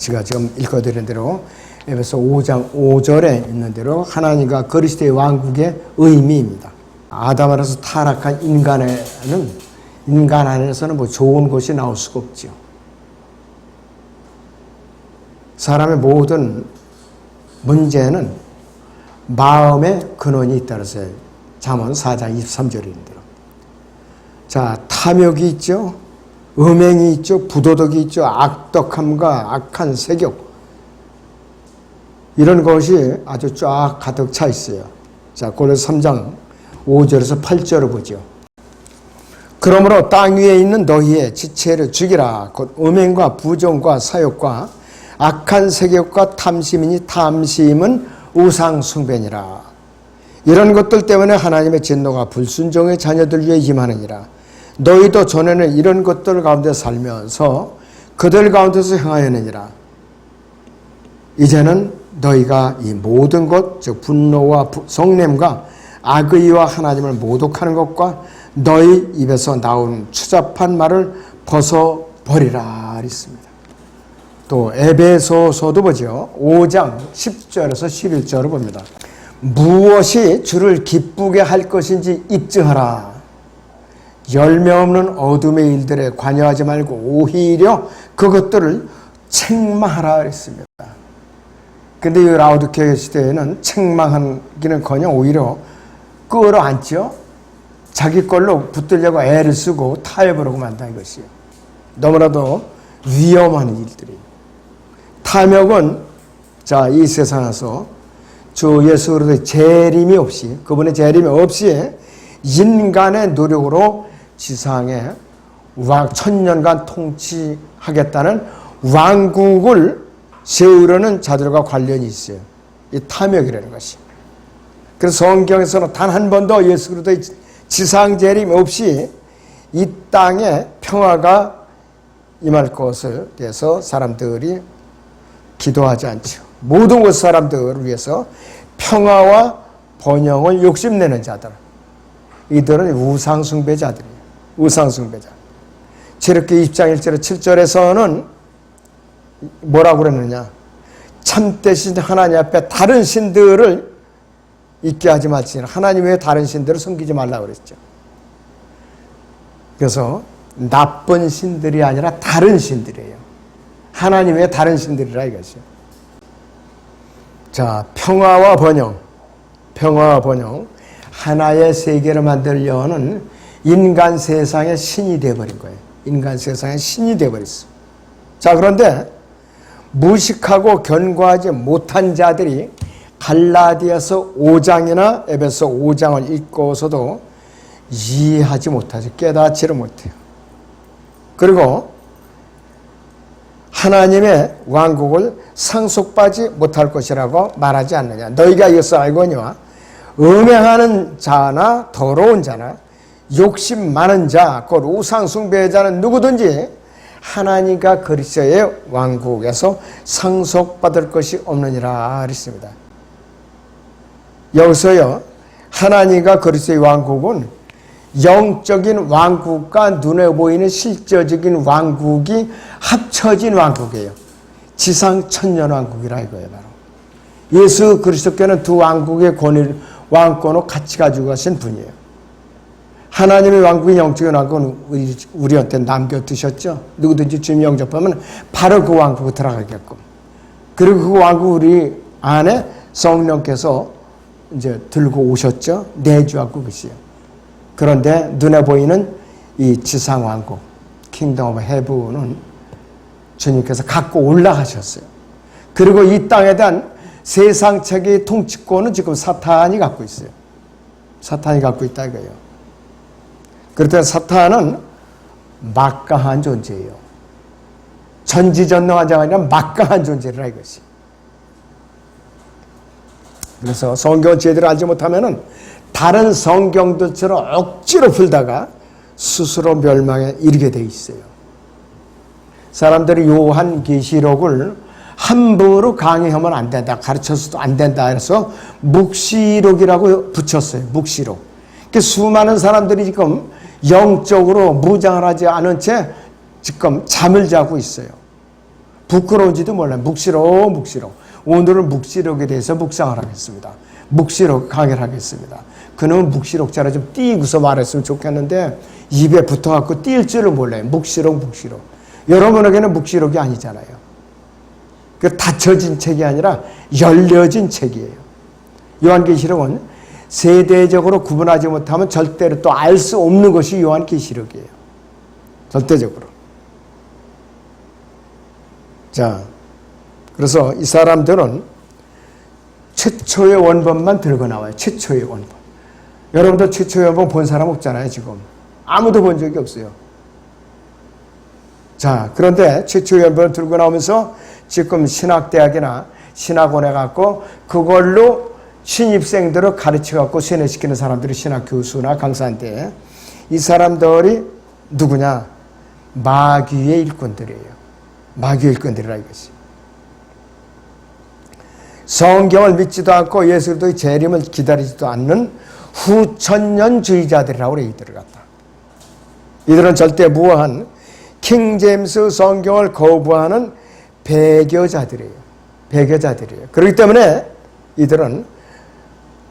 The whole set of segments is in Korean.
제가 지금 읽어드린 대로 에베소 5장 5절에 있는 대로 하나님과 그리스도의 왕국의 의미입니다. 아담 안에서 타락한 인간 안에서는 뭐 좋은 것이 나올 수가 없죠. 사람의 모든 문제는 마음의 근원이 있다 그랬어요. 잠언 4장 23절인 대로. 자, 탐욕이 있죠. 음행이 있죠. 부도덕이 있죠. 악덕함과 악한 세욕. 이런 것이 아주 쫙 가득 차 있어요. 자, 골로새 3장 5절에서 8절을 보죠. 그러므로 땅 위에 있는 너희의 지체를 죽이라. 곧 음행과 부정과 사욕과 악한 세욕과 탐심이니 탐심은 우상 숭배니라. 이런 것들 때문에 하나님의 진노가 불순종의 자녀들 위에 임하느니라. 너희도 전에는 이런 것들 가운데 살면서 그들 가운데서 행하였느니라. 이제는 너희가 이 모든 것, 즉 분노와 성냄과 악의와 하나님을 모독하는 것과 너희 입에서 나온 추잡한 말을 벗어버리라 했습니다. 또 에베소서도 보죠. 5장 10절에서 11절을 봅니다. 무엇이 주를 기쁘게 할 것인지 입증하라. 열매 없는 어둠의 일들에 관여하지 말고 오히려 그것들을 책망하라 그랬습니다. 근데 이 라오디게아 시대에는 책망하기는커녕 오히려 끌어안죠. 자기 걸로 붙들려고 애를 쓰고 타협을 하고 만다는 것이에요. 너무나도 위험한 일들이에요. 탐욕은 자, 이 세상에서 주 예수 그리스도의 재림이 없이, 그분의 재림이 없이 인간의 노력으로 지상에 천년간 통치하겠다는 왕국을 세우려는 자들과 관련이 있어요. 이 탐욕이라는 것이. 그래서 성경에서는 단 한 번도 예수 그리스도의 지상 재림 없이 이 땅에 평화가 임할 것을 위해서 사람들이 기도하지 않죠. 모든 것 사람들을 위해서 평화와 번영을 욕심내는 자들. 이들은 우상숭배자들이에요. 우상숭배자. 제르기 2장 1절 7절에서는 뭐라고 그랬느냐. 참되신 하나님 앞에 다른 신들을 있게 하지 말지니 하나님 외에 다른 신들을 섬기지 말라고 그랬죠. 그래서 나쁜 신들이 아니라 다른 신들이에요. 하나님 외에 다른 신들이라 이것이요. 자, 평화와 번영. 평화와 번영. 하나의 세계를 만들려는 인간 세상의 신이 되어버린 거예요. 인간 세상의 신이 되어버렸어. 자, 그런데 무식하고 견고하지 못한 자들이 갈라디아서 5장이나 에베소 5장을 읽고서도 이해하지 못하죠. 깨닫지를 못해요. 그리고 하나님의 왕국을 상속받지 못할 것이라고 말하지 않느냐. 너희가 이것을 알거니와 음행하는 자나 더러운 자나 욕심 많은 자, 곧 우상 숭배자는 누구든지 하나님과 그리스도의 왕국에서 상속받을 것이 없느니라 그랬습니다. 여기서요, 하나님과 그리스도의 왕국은 영적인 왕국과 눈에 보이는 실제적인 왕국이 합쳐진 왕국이에요. 지상 천년 왕국이라 이거예요. 바로 예수 그리스도께는 두 왕국의 왕권을 같이 가지고 가신 분이에요. 하나님의 왕국의 영적인 왕국은 우리한테 남겨두셨죠. 누구든지 주님 영접하면 바로 그 왕국에 들어가게끔. 그리고 그 왕국 우리 안에 성령께서 이제 들고 오셨죠. 내주하고 계시요. 그런데 눈에 보이는 이 지상 왕국, 킹덤 오브 헤븐은 주님께서 갖고 올라가셨어요. 그리고 이 땅에 대한 세상 체계의 통치권은 지금 사탄이 갖고 있어요. 사탄이 갖고 있다 이거예요. 그렇다면 사탄은 막강한 존재예요. 전지전능한 자가 아니라 막강한 존재라 이것이. 그래서 성경 제대로 알지 못하면은 다른 성경들처럼 억지로 풀다가 스스로 멸망에 이르게 돼 있어요. 사람들이 요한계시록을 함부로 강의하면 안 된다, 가르쳐서도 안 된다 해서 묵시록이라고 붙였어요. 묵시록. 수많은 사람들이 지금 영적으로 무장을 하지 않은 채 지금 잠을 자고 있어요. 부끄러운지도 몰라요. 묵시록. 오늘은 묵시록에 대해서 묵상을 하겠습니다. 묵시록 강의를 하겠습니다. 그놈은 묵시록자라 좀 띄고서 말했으면 좋겠는데 입에 붙어갖고 띄일 줄을 몰라요. 묵시록. 여러분에게는 묵시록이 아니잖아요. 그 닫혀진 책이 아니라 열려진 책이에요. 요한계시록은 세대적으로 구분하지 못하면 절대로 또 알 수 없는 것이 요한계시록이에요. 절대적으로. 자, 그래서 이 사람들은 최초의 원본만 들고 나와요. 최초의 원본. 여러분들 최초의 원본 본 사람 없잖아요, 지금. 아무도 본 적이 없어요. 자, 그런데 최초의 원본을 들고 나오면서 지금 신학대학이나 신학원에 갖고 그걸로 신입생들을 가르쳐갖고 세뇌시키는 사람들이 신학교수나 강사인데 이 사람들이 누구냐? 마귀의 일꾼들이에요. 마귀의 일꾼들이라 이것이. 성경을 믿지도 않고 예수 그리스도의 재림을 기다리지도 않는 후천년주의자들이라고 그래, 이들을 갖다. 이들은 절대 무어한 킹제임스 성경을 거부하는 배교자들이에요. 그렇기 때문에 이들은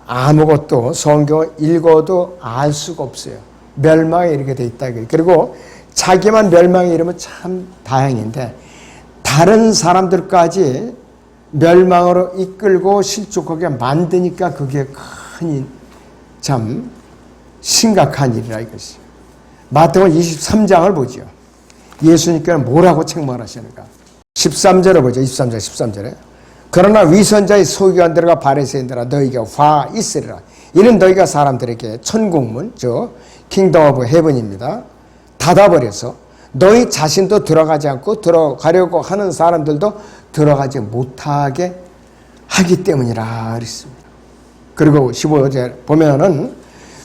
아무것도 성경을 읽어도 알 수가 없어요. 멸망에 이르게 돼 있다. 그리고 자기만 멸망에 이르면 참 다행인데 다른 사람들까지 멸망으로 이끌고 실족하게 만드니까 그게 참 심각한 일이라 이것이. 마태복음 23장을 보죠. 예수님께는 뭐라고 책망하시는가. 13절을 보죠. 13절에. 그러나 위선자의 서기관들과 바리새인들아 너희에게 화 있으리라. 이는 너희가 사람들에게 천국문, 저 킹덤 오브 헤븐입니다. 닫아버려서 너희 자신도 들어가지 않고 들어가려고 하는 사람들도 들어가지 못하게 하기 때문이라 그랬습니다. 그리고 15절 보면은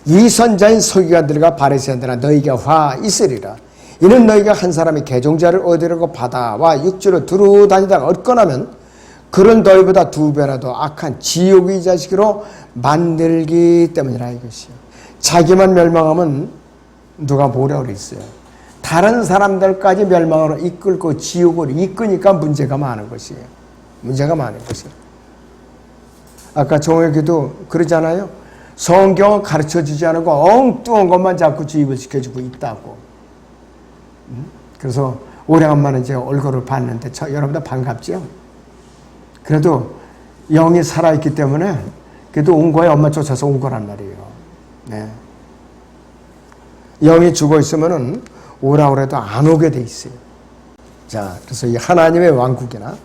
위선자인 서기관들과 바리새인들아 너희에게 화 있으리라. 이는 너희가 한 사람의 개종자를 얻으려고 바다와 육지로 두루 다니다가 얻거나면 그런 너희보다 2배라도 악한 지옥의 자식으로 만들기 때문이라 이것이요. 자기만 멸망하면 누가 뭐라 그랬어요. 다른 사람들까지 멸망으로 이끌고 지옥으로 이끄니까 문제가 많은 것이에요. 아까 종혁이도 그러잖아요. 성경을 가르쳐주지 않고 엉뚱한 것만 자꾸 주입을 시켜주고 있다고. 그래서 오래간만에 이제 얼굴을 봤는데 여러분들 반갑죠? 그래도 영이 살아있기 때문에 그래도 온 거에 엄마 쫓아서 온 거란 말이에요. 네. 영이 죽어 있으면은 오라고 해도 안 오게 돼 있어요. 자, 그래서 이 하나님의 왕국이나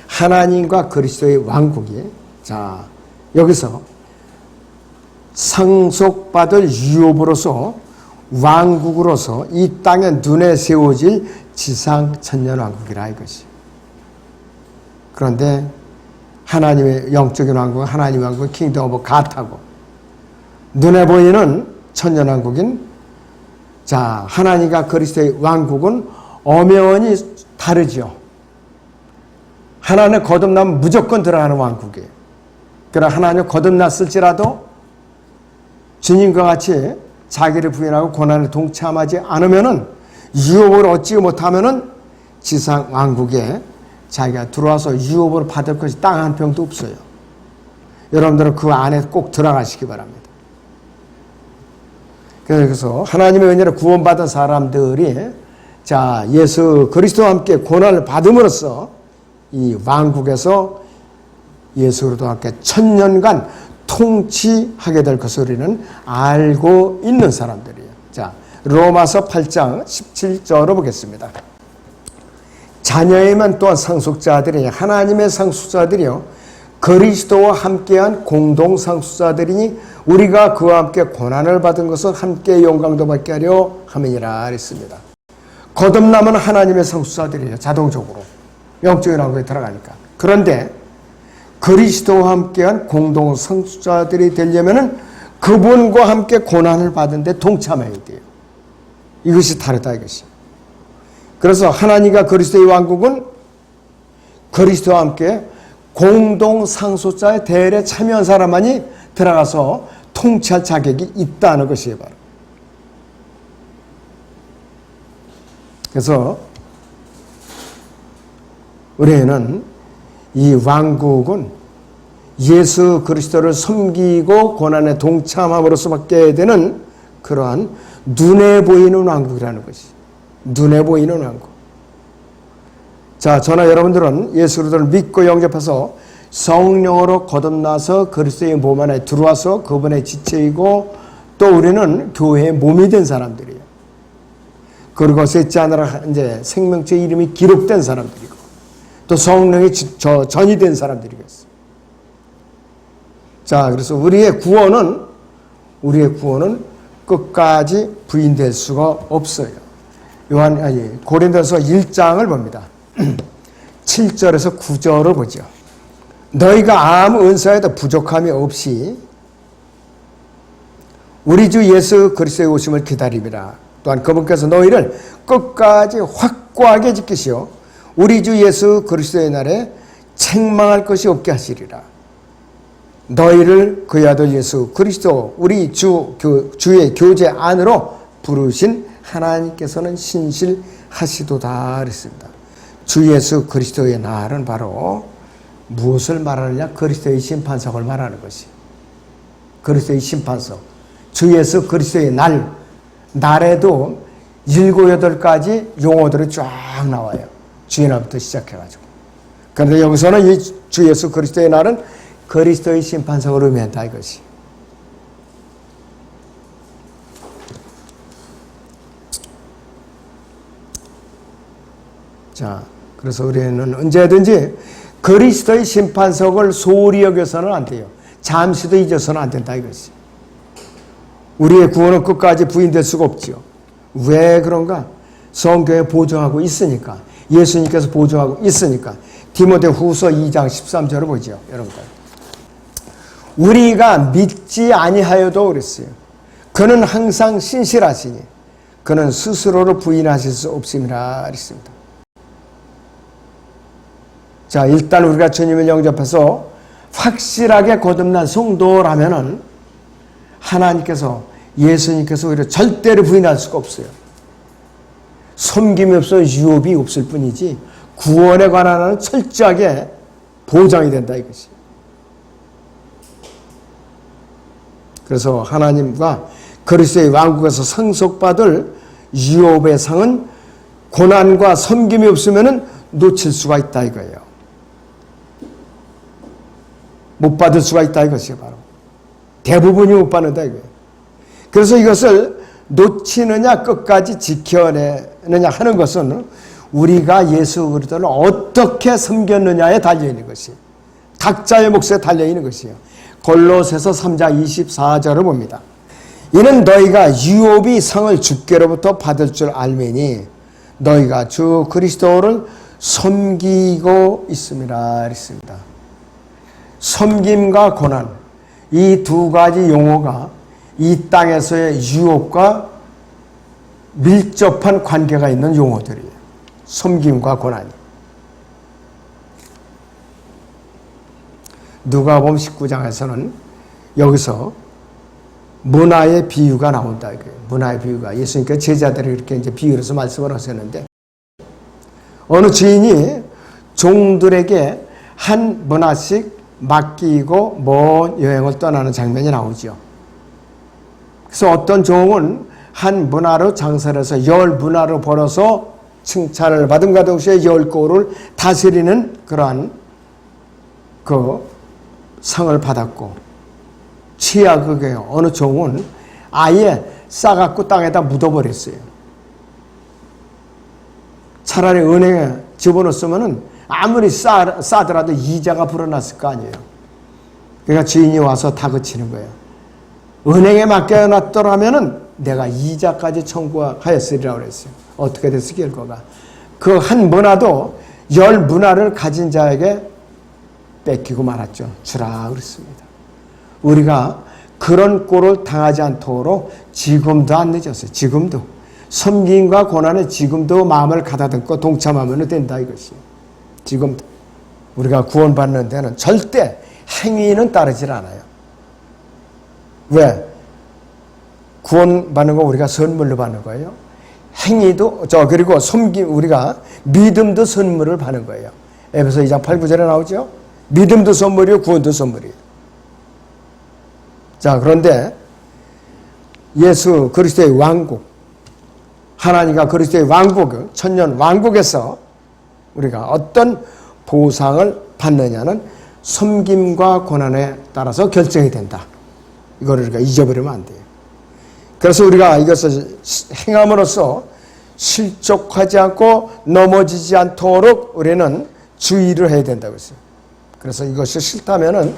하나님과 그리스도의 왕국이 자, 여기서 상속받을 유업으로서 왕국으로서 이 땅에 눈에 세워질 지상천년왕국이라 이것이. 그런데 하나님의 영적인 왕국은 하나님의 왕국은 킹덤 오브 갓하고 눈에 보이는 천년왕국인 자 하나님과 그리스도의 왕국은 엄연히 다르죠. 하나님 거듭나면 무조건 들어가는 왕국이에요. 그러나 하나님 거듭났을지라도 주님과 같이 자기를 부인하고 고난에 동참하지 않으면은 유업을 얻지 못하면은 지상 왕국에 자기가 들어와서 유업을 받을 것이 땅 한 평도 없어요. 여러분들은 그 안에 꼭 들어가시기 바랍니다. 그래서 하나님의 은혜로 구원받은 사람들이 자 예수 그리스도와 함께 고난을 받음으로써 이 왕국에서 예수 그리스도와 함께 1000년간 통치하게 될 것을 우리는 알고 있는 사람들이에요. 자, 로마서 8장 17절을 보겠습니다. 자녀이면 또한 상속자들이 하나님의 상속자들이요 그리스도와 함께한 공동 상속자들이니 우리가 그와 함께 고난을 받은 것을 함께 영광도 받게 하려 함이니라 그랬습니다. 거듭남은 하나님의 상속자들이에요. 자동적으로 영적인 왕국에 들어가니까. 그런데 그리스도와 함께한 공동 상속자들이 되려면은 그분과 함께 고난을 받는데 동참해야 돼요. 이것이 다르다 이것이. 그래서 하나님과 그리스도의 왕국은 그리스도와 함께 공동 상속자의 대열에 참여한 사람만이 들어가서 통치할 자격이 있다는 것이에요. 바로. 그래서 우리는 이 왕국은 예수 그리스도를 섬기고 고난에 동참함으로써밖에 되는 그러한 눈에 보이는 왕국이라는 것이. 눈에 보이는 왕국. 자, 저나 여러분들은 예수 그리스도를 믿고 영접해서 성령으로 거듭나서 그리스도의 몸 안에 들어와서 그분의 지체이고 또 우리는 교회의 몸이 된 사람들이에요. 그리고 셋째 하나라 이제 생명체 이름이 기록된 사람들이고 또 성령이 전이 된 사람들이겠어요. 자, 그래서 우리의 구원은 끝까지 부인될 수가 없어요. 고린도서 1장을 봅니다. 7절에서 9절을 보죠. 너희가 아무 은사에도 부족함이 없이 우리 주 예수 그리스도의 오심을 기다리리라. 또한 그분께서 너희를 끝까지 확고하게 지키시어 우리 주 예수 그리스도의 날에 책망할 것이 없게 하시리라. 너희를 그의 아들 예수 그리스도 우리 주의 교제 안으로 부르신 하나님께서는 신실하시도다 그랬습니다. 주 예수 그리스도의 날은 바로 무엇을 말하느냐? 그리스도의 심판석을 말하는 것이. 그리스도의 심판석. 주 예수 그리스도의 날에도 7, 8가지 용어들이 쫙 나와요. 주의 날부터 시작해가지고. 그런데 여기서는 이 주 예수 그리스도의 날은 그리스도의 심판석을 의미한다 이것이. 자, 그래서 우리는 언제든지 그리스도의 심판석을 소홀히 여겨서는 안 돼요. 잠시도 잊어서는 안 된다 이것이. 우리의 구원은 끝까지 부인될 수가 없지요. 왜 그런가? 성경에 보증하고 있으니까. 예수님께서 보증하고 있으니까. 디모데후서 2장 13절을 보죠. 여러분들. 우리가 믿지 아니하여도 그랬어요. 그는 항상 신실하시니 그는 스스로를 부인하실 수 없음이라 그랬습니다. 자, 일단 우리가 주님을 영접해서 확실하게 거듭난 성도라면은 하나님께서 예수님께서 오히려 절대로 부인할 수가 없어요. 섬김이 없어 유업이 없을 뿐이지 구원에 관한 한은 철저하게 보장이 된다 이것이. 그래서 하나님과 그리스도의 왕국에서 상속받을 유업의 상은 고난과 섬김이 없으면 놓칠 수가 있다 이거예요. 못 받을 수가 있다 이것이에요. 바로 대부분이 못 받는다 이거예요. 그래서 이것을 놓치느냐 끝까지 지켜내느냐 하는 것은 우리가 예수 그리스도를 어떻게 섬겼느냐에 달려있는 것이에요. 각자의 몫에 달려있는 것이에요. 골로새서 3장 24절을 봅니다. 이는 너희가 유업이 상을 주께로부터 받을 줄 알매니 너희가 주 그리스도를 섬기고 있음이라 그랬습니다. 섬김과 고난, 이 두 가지 용어가 이 땅에서의 유업과 밀접한 관계가 있는 용어들이에요. 섬김과 고난이. 누가복음 19장에서는 여기서 문화의 비유가 나온다. 문화의 비유가 예수님께서 제자들이 이렇게 이제 비유를 해서 말씀을 하셨는데 어느 주인이 종들에게 한 문화씩 맡기고 먼 여행을 떠나는 장면이 나오죠. 그래서 어떤 종은 한 문화로 장사를 해서 10문화로 벌어서 칭찬을 받은가 동시에 10고를 다스리는 그러한 그 상을 받았고 최악의 어느 종은 아예 싸갖고 땅에다 묻어버렸어요. 차라리 은행에 집어넣었으면 아무리 싸더라도 이자가 불어났을 거 아니에요. 그러니까 주인이 와서 다그치는 거예요. 은행에 맡겨놨더라면 내가 이자까지 청구하였으리라고 그랬어요. 어떻게 됐을 결과가 그 한 문화도 10문화를 가진 자에게 뺏기고 말았죠. 주라 그랬습니다. 우리가 그런 꼴을 당하지 않도록 지금도 안 늦었어요. 지금도 섬김과 고난에 지금도 마음을 가다듬고 동참하면 된다 이것이에요. 지금도 우리가 구원받는 데는 절대 행위는 따르질 않아요. 왜? 구원받는 거 우리가 선물로 받는 거예요. 행위도 그리고 섬김 우리가 믿음도 선물을 받는 거예요. 에베소 2장 8, 9절에 나오죠. 믿음도 선물이요 구원도 선물이에요. 자, 그런데 예수 그리스도의 왕국, 하나님과 그리스도의 왕국, 천년 왕국에서 우리가 어떤 보상을 받느냐는 섬김과 고난에 따라서 결정이 된다. 이거를 우리가 잊어버리면 안 돼요. 그래서 우리가 이것을 행함으로써 실족하지 않고 넘어지지 않도록 우리는 주의를 해야 된다고 했어요. 그래서 이것이 싫다면은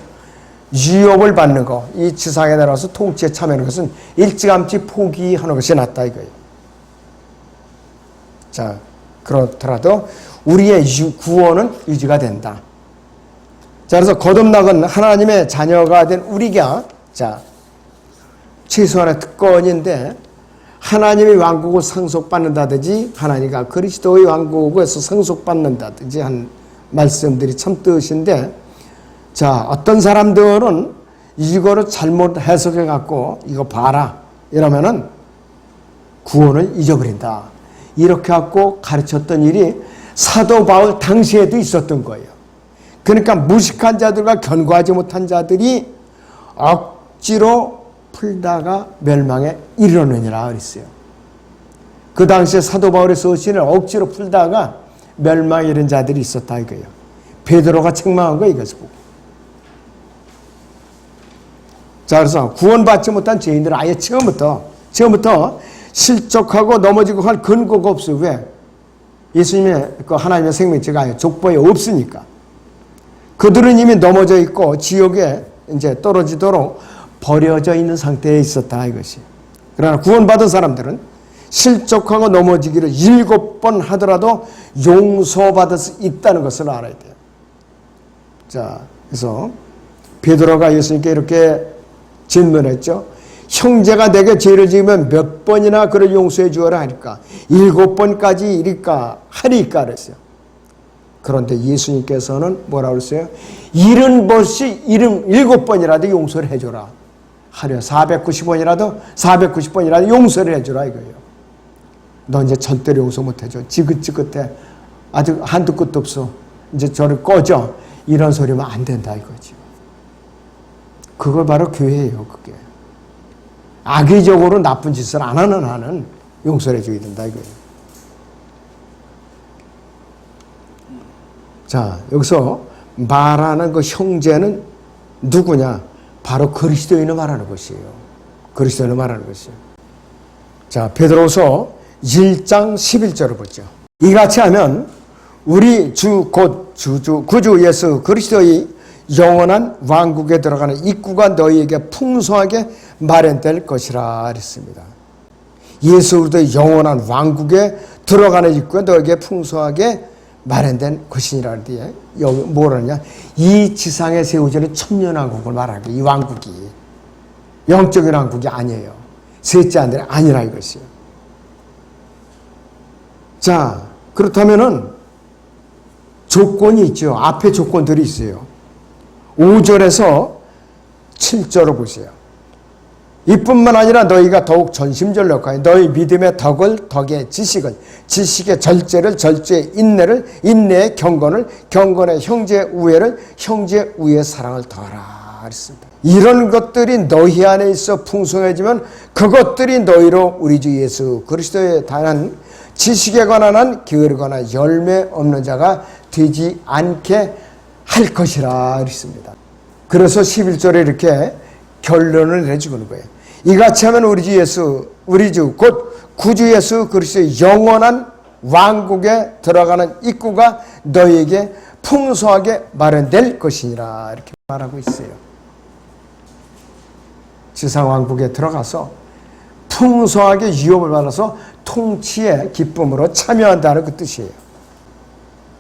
유업을 받는 거, 이 지상에 내려와서 통치에 참여하는 것은 일찌감치 포기하는 것이 낫다 이거예요. 자, 그렇더라도 우리의 구원은 유지가 된다. 자, 그래서 거듭나건 하나님의 자녀가 된 우리가, 자, 최소한의 특권인데, 하나님의 왕국을 상속받는다든지, 하나님과 그리스도의 왕국에서 상속받는다든지 한 말씀들이 참 뜻인데, 자, 어떤 사람들은 이거를 잘못 해석해 갖고, 이거 봐라. 이러면은 구원을 잊어버린다. 이렇게 갖고 가르쳤던 일이 사도 바울 당시에도 있었던 거예요. 그러니까 무식한 자들과 견고하지 못한 자들이 억지로 풀다가 멸망에 이르느니라 그랬어요. 그 당시에 사도 바울의 서신을 억지로 풀다가 멸망에 이른 자들이 있었다 이거예요. 베드로가 책망한 거 이것을 보고. 자, 그래서 구원받지 못한 죄인들은 아예 처음부터 실족하고 넘어지고 할 근거가 없어요. 왜? 예수님의 그 하나님의 생명체가 아예 족보에 없으니까. 그들은 이미 넘어져 있고 지옥에 이제 떨어지도록 버려져 있는 상태에 있었다 이것이. 그러나 구원받은 사람들은 실족하고 넘어지기를 7번 하더라도 용서받을 수 있다는 것을 알아야 돼요. 자, 그래서 베드로가 예수님께 이렇게 질문했죠. 형제가 내게 죄를 지으면 몇 번이나 그를 용서해 주어라 하니까 7번까지 이릴까 하리까 그랬어요. 그런데 예수님께서는 뭐라고 그랬어요? 7번이라도 용서를 해줘라. 하려 490번이라도 용서를 해줘라 이거예요. 너 이제 절대로 용서 못해줘. 지긋지긋해. 아직 한두 끝도 없어. 이제 저를 꺼져. 이런 소리면 안 된다 이거지. 그걸 바로 교회예요. 그게. 악의적으로 나쁜 짓을 안 하는 한은 용서를 해줘야 된다 이거예요. 자, 여기서 말하는 그 형제는 누구냐? 바로 그리스도인을 말하는 것이에요. 그리스도인을 말하는 것이에요. 자, 베드로서 1장 11절을 보죠. 이같이 하면 우리 주 곧 구주 예수 그리스도의 영원한 왕국에 들어가는 입구가 너희에게 풍성하게 마련될 것이라 그랬습니다. 예수 그리스도의 영원한 왕국에 들어가는 입구가 너희에게 풍성하게 마련된 것이니라 그랬더니 여기 뭐라냐? 이 지상에 세워지는 천년왕국을 말하기. 이 왕국이 영적인 왕국이 아니에요. 셋째 아들이 아니라 이것이에요. 자, 그렇다면은 조건이 있죠. 앞에 조건들이 있어요. 5절에서 7절을 보세요. 이뿐만 아니라 너희가 더욱 전심절로 하여 너희 믿음의 덕의 지식을, 지식의 절제를, 절제의 인내를, 인내의 경건을, 경건의 형제 우애를, 형제 우애의 사랑을 더하라 그랬습니다. 이런 것들이 너희 안에 있어 풍성해지면 그것들이 너희로 우리 주 예수 그리스도에 대한 지식에 관한 한 게으르거나 열매 없는 자가 되지 않게 할 것이라 그랬습니다. 그래서 11절에 이렇게 결론을 내주는 거예요. 이같이 하면 우리 주 곧 구주 예수 그리스도의 영원한 왕국에 들어가는 입구가 너희에게 풍성하게 마련될 것이니라 이렇게 말하고 있어요. 지상 왕국에 들어가서 풍성하게 유업을 받아서 통치의 기쁨으로 참여한다는 그 뜻이에요.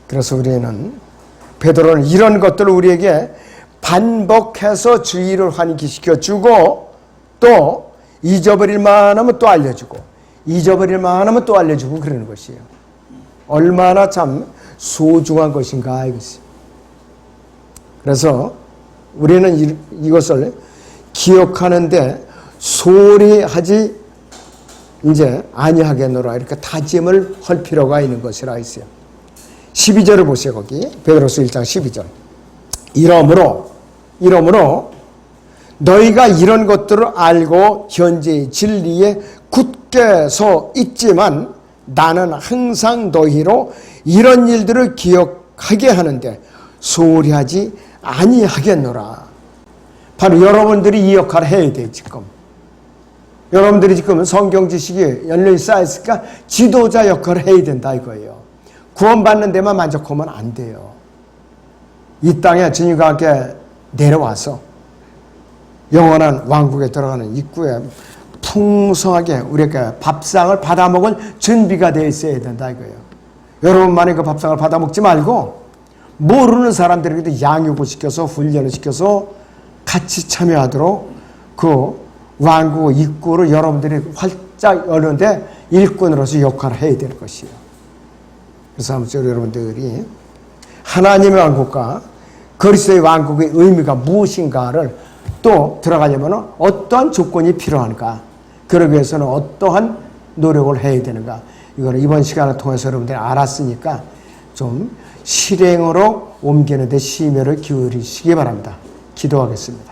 그래서 우리는 베드로는 이런 것들을 우리에게 반복해서 주의를 환기시켜 주고 또 잊어버릴 만하면 또 알려주고 잊어버릴 만하면 또 알려주고 그러는 것이에요. 얼마나 참 소중한 것인가 이것이. 그래서 우리는 이것을 기억하는데 소홀히 하지 이제 아니하겠노라 이렇게 다짐을 할 필요가 있는 것이라 했어요. 12절을 보세요. 거기 베드로서 1장 12절. 이러므로 너희가 이런 것들을 알고 현재의 진리에 굳게 서 있지만 나는 항상 너희로 이런 일들을 기억하게 하는데 소홀히 하지 아니하겠노라. 바로 여러분들이 이 역할을 해야 돼요. 지금 여러분들이 지금 성경 지식이 연륜이 쌓였으니까 지도자 역할을 해야 된다 이거예요. 구원받는 데만 만족하면 안 돼요. 이 땅에 주님과 함께 내려와서 영원한 왕국에 들어가는 입구에 풍성하게 우리가 밥상을 받아먹을 준비가 되어 있어야 된다 이거예요. 여러분만이 그 밥상을 받아먹지 말고 모르는 사람들에게도 양육을 시켜서 훈련을 시켜서 같이 참여하도록 그 왕국 입구를 여러분들이 활짝 여는데 일꾼으로서 역할을 해야 될 것이에요. 그래서 아무쪼록 여러분들이 하나님의 왕국과 그리스도의 왕국의 의미가 무엇인가를 또 들어가려면 어떠한 조건이 필요한가, 그러기 위해서는 어떠한 노력을 해야 되는가, 이거를 이번 시간을 통해서 여러분들이 알았으니까 좀 실행으로 옮기는 데 심혈을 기울이시기 바랍니다. 기도하겠습니다.